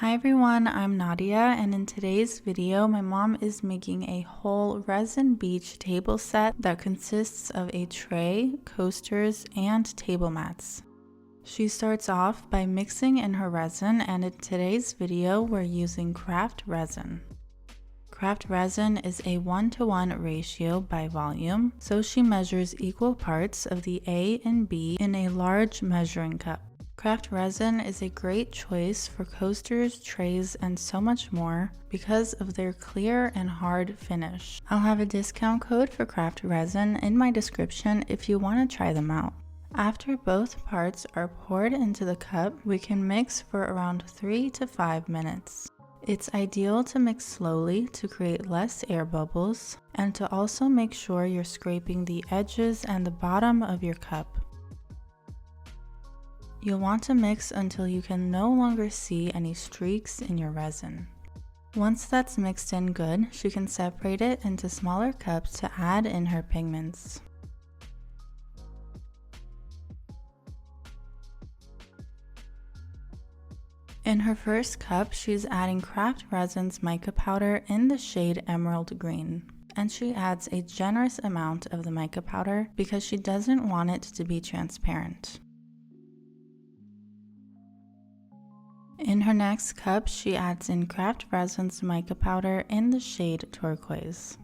Hi everyone, I'm Nadia, and in today's video my mom is making a whole resin beach table set that consists of a tray, coasters, and table mats. She starts off by mixing in her resin, and in today's video we're using craft resin. Craft resin is a 1-to-1 ratio by volume, so she measures equal parts of the A and B in a large measuring cup. Craft resin is a great choice for coasters, trays, and so much more because of their clear and hard finish. I'll have a discount code for craft resin in my description if you want to try them out. After both parts are poured into the cup, we can mix for around 3 to 5 minutes. It's ideal to mix slowly to create less air bubbles and to also make sure you're scraping the edges and the bottom of your cup. You'll want to mix until you can no longer see any streaks in your resin. Once that's mixed in good, she can separate it into smaller cups to add in her pigments. In her first cup, she's adding craft resin's mica powder in the shade Emerald Green. And she adds a generous amount of the mica powder because she doesn't want it to be transparent. In her next cup, she adds in craft resin's mica powder in the shade Turquoise.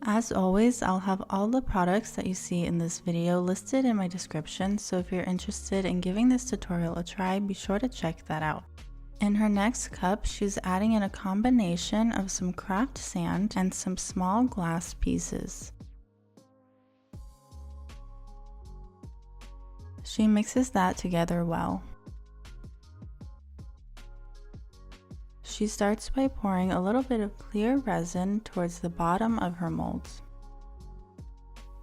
As always, I'll have all the products that you see in this video listed in my description, so if you're interested in giving this tutorial a try, be sure to check that out. In her next cup, she's adding in a combination of some craft sand and some small glass pieces. She mixes that together well. She starts by pouring a little bit of clear resin towards the bottom of her molds.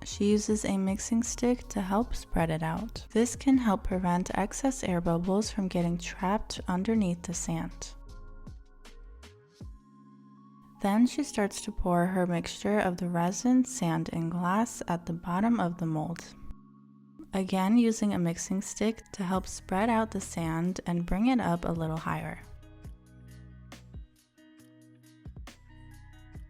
She uses a mixing stick to help spread it out. This can help prevent excess air bubbles from getting trapped underneath the sand. Then she starts to pour her mixture of the resin, sand, and glass at the bottom of the mold. Again, using a mixing stick to help spread out the sand and bring it up a little higher.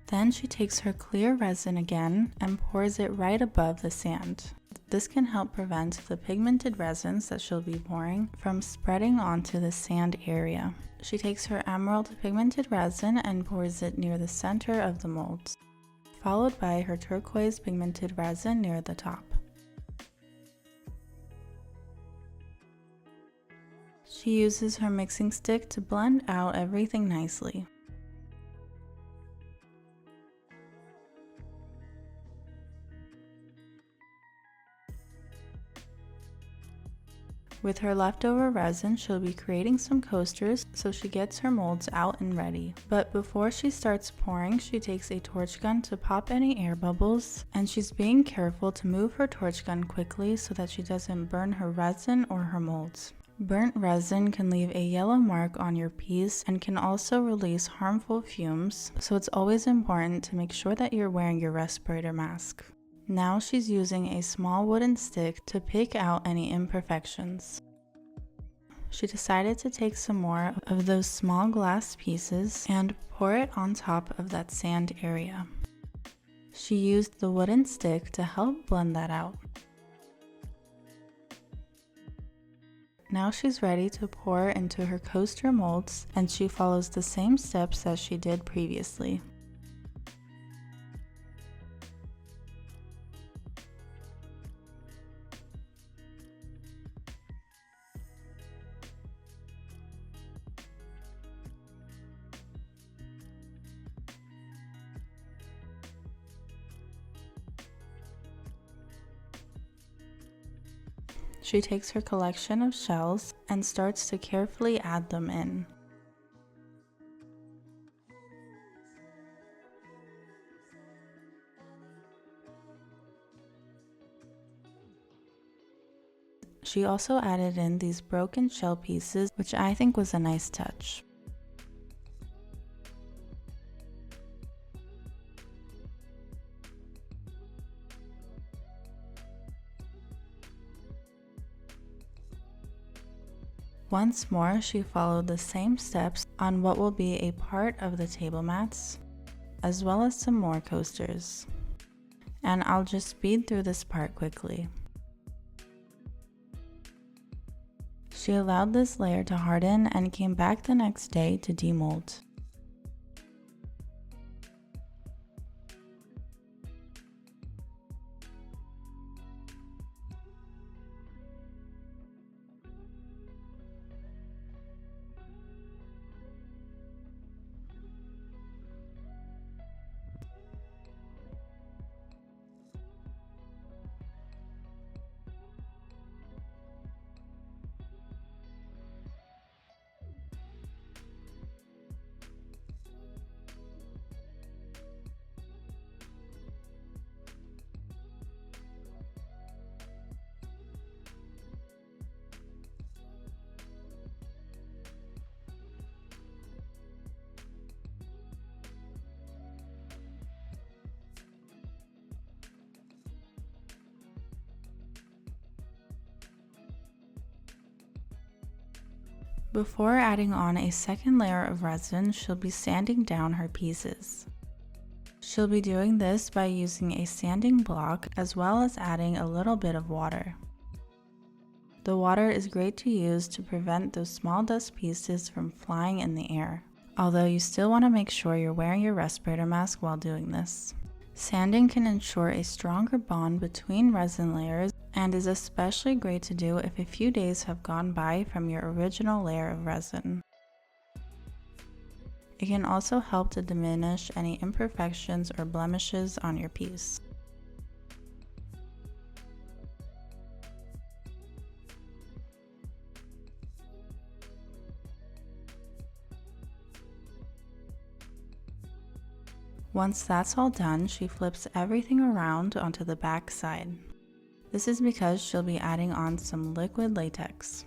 Then she takes her clear resin again and pours it right above the sand. This can help prevent the pigmented resins that she'll be pouring from spreading onto the sand area. She takes her emerald pigmented resin and pours it near the center of the mold, followed by her turquoise pigmented resin near the top. She uses her mixing stick to blend out everything nicely. With her leftover resin, she'll be creating some coasters, so she gets her molds out and ready. But before she starts pouring, she takes a torch gun to pop any air bubbles, and she's being careful to move her torch gun quickly so that she doesn't burn her resin or her molds. Burnt resin can leave a yellow mark on your piece and can also release harmful fumes, so it's always important to make sure that you're wearing your respirator mask. Now she's using a small wooden stick to pick out any imperfections. She decided to take some more of those small glass pieces and pour it on top of that sand area. She used the wooden stick to help blend that out. Now she's ready to pour into her coaster molds, and she follows the same steps as she did previously. She takes her collection of shells and starts to carefully add them in. She also added in these broken shell pieces, which I think was a nice touch. Once more, she followed the same steps on what will be a part of the table mats, as well as some more coasters. And I'll just speed through this part quickly. She allowed this layer to harden and came back the next day to demold. Before adding on a second layer of resin, she'll be sanding down her pieces. She'll be doing this by using a sanding block as well as adding a little bit of water. The water is great to use to prevent those small dust pieces from flying in the air, although you still want to make sure you're wearing your respirator mask while doing this. Sanding can ensure a stronger bond between resin layers and is especially great to do if a few days have gone by from your original layer of resin. It can also help to diminish any imperfections or blemishes on your piece. Once that's all done, she flips everything around onto the back side. This is because she'll be adding on some liquid latex.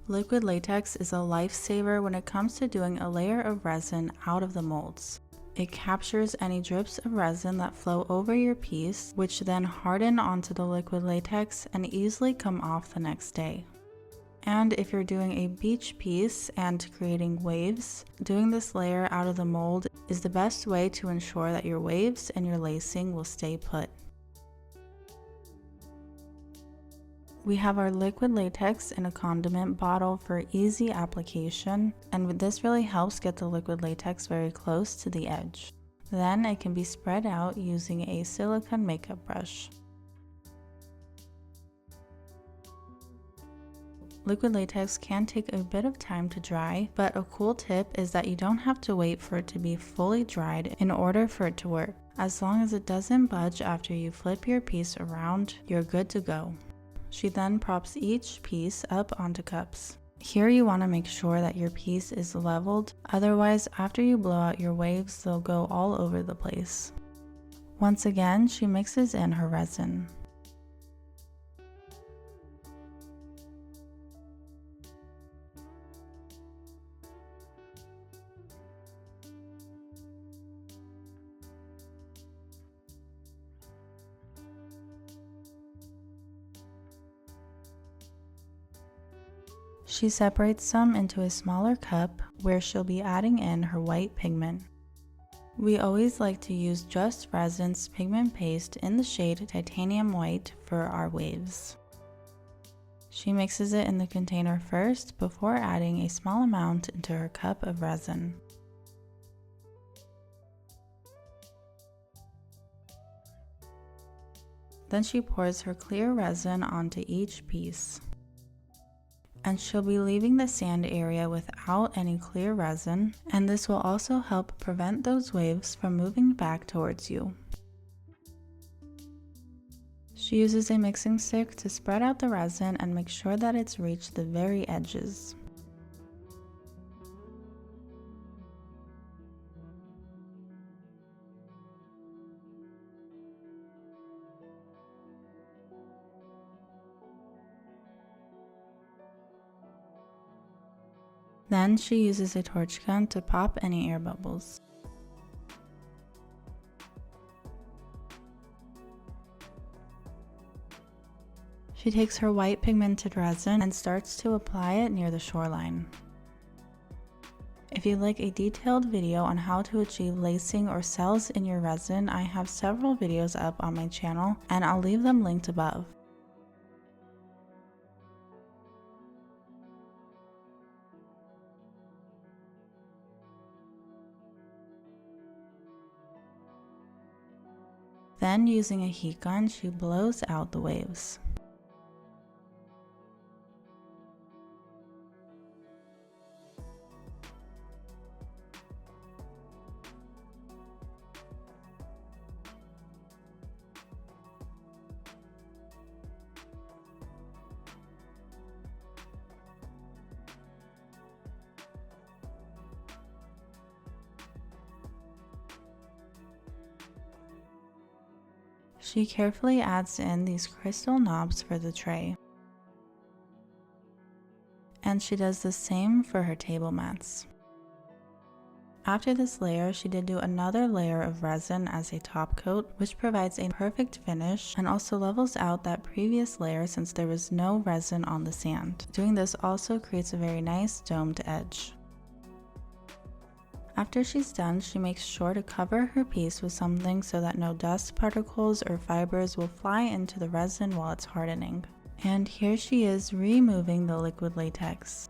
Liquid latex is a lifesaver when it comes to doing a layer of resin out of the molds. It captures any drips of resin that flow over your piece, which then harden onto the liquid latex and easily come off the next day. And if you're doing a beach piece and creating waves, doing this layer out of the mold is the best way to ensure that your waves and your lacing will stay put. We have our liquid latex in a condiment bottle for easy application, and this really helps get the liquid latex very close to the edge. Then it can be spread out using a silicone makeup brush. Liquid latex can take a bit of time to dry, but a cool tip is that you don't have to wait for it to be fully dried in order for it to work. As long as it doesn't budge after you flip your piece around, you're good to go. She then props each piece up onto cups. Here you want to make sure that your piece is leveled, otherwise after you blow out your waves, they'll go all over the place. Once again, she mixes in her resin. She separates some into a smaller cup where she'll be adding in her white pigment. We always like to use Just Resin's pigment paste in the shade Titanium White for our waves. She mixes it in the container first before adding a small amount into her cup of resin. Then she pours her clear resin onto each piece. And she'll be leaving the sand area without any clear resin, and this will also help prevent those waves from moving back towards you. She uses a mixing stick to spread out the resin and make sure that it's reached the very edges. Then she uses a torch gun to pop any air bubbles. She takes her white pigmented resin and starts to apply it near the shoreline. If you'd like a detailed video on how to achieve lacing or cells in your resin, I have several videos up on my channel and I'll leave them linked above. Then, using a heat gun, she blows out the waves. She carefully adds in these crystal knobs for the tray. And she does the same for her table mats. After this layer, she did do another layer of resin as a top coat, which provides a perfect finish and also levels out that previous layer since there was no resin on the sand. Doing this also creates a very nice domed edge. After she's done, she makes sure to cover her piece with something so that no dust particles or fibers will fly into the resin while it's hardening. And here she is removing the liquid latex.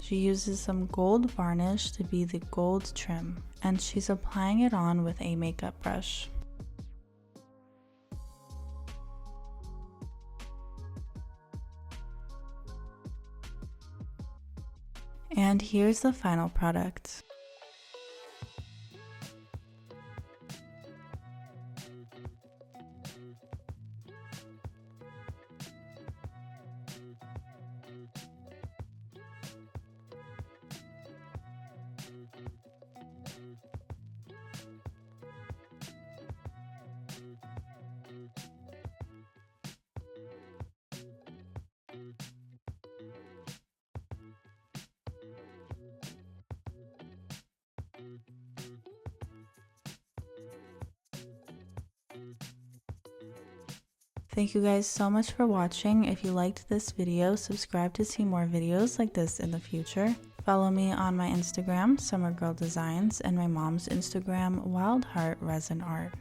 She uses some gold varnish to be the gold trim, and she's applying it on with a makeup brush. And here's the final product. Thank you guys so much for watching. If you liked this video, subscribe to see more videos like this in the future. Follow me on my Instagram, Summer Girl Designs, and my mom's Instagram, Wild Heart Resin Art.